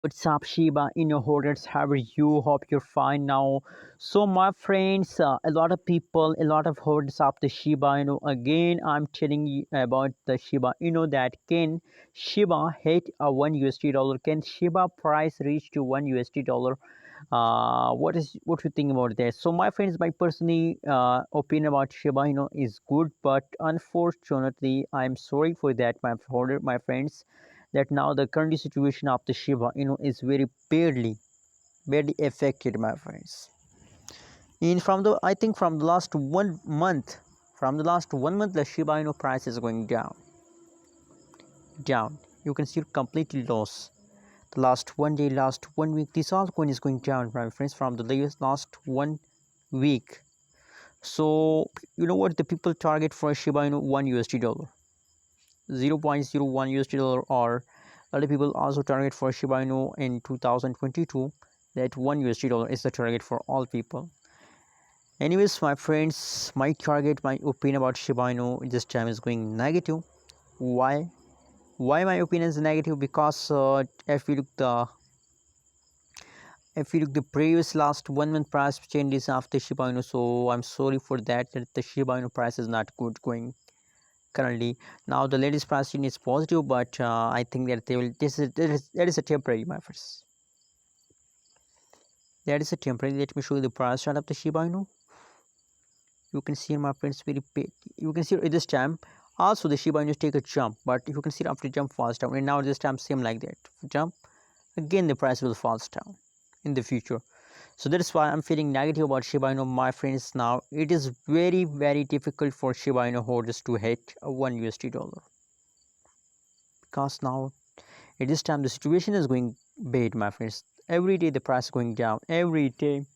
What's up, Shiba Inu holders? How are you? Hope you're fine now. So, my friends, a lot of people, a lot of holders of the Shiba Inu. Again, I'm telling you about the Shiba Inu that can Shiba hit a $1 dollar? Can Shiba price reach to $1 dollar? What you think about that? So, my friends, my personal opinion about Shiba Inu is good, but unfortunately, I'm sorry for that, my friends, that now the current situation of the Shiba Inu is very badly affected, my friends. In from the I think from the last 1 month, the Shiba Inu price is going down. You can see completely lost. The last 1 day, last 1 week, this altcoin is going down, my friends, from the last 1 week. So you know what the people target for Shiba Inu? $1 dollar, 0.01 dollar, or other people also target for Shiba Inu in 2022 that $1 dollar is the target for all people. Anyways, my friends, my target, my opinion about Shiba Inu this time is going negative. Why? Why my opinion is negative? Because if you look the previous last 1 month price changes of the Shiba Inu, so I'm sorry for that the Shiba Inu price is not good going currently. Now the latest price change is positive, but I think that they will that is a temporary, my friends. That is a temporary. Let me show you the price chart of the Shiba Inu. You can see, my friends, very big. You can see at this time also the Shiba Inu take a jump, but you can see after jump falls down, and now this time same like that jump again, the price will fall down in the future. So that is why I'm feeling negative about Shiba Inu, my friends. Now it is very difficult for Shiba Inu holders to hit a $1 dollar, because now at this time the situation is going bad, my friends. Every day the price is going down, every day.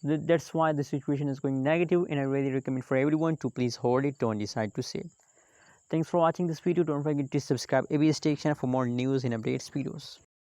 That's why the situation is going negative, and I really recommend for everyone to please hold it, don't decide to sell. Thanks for watching this video. Don't forget to subscribe ABS Station for more news and updates videos.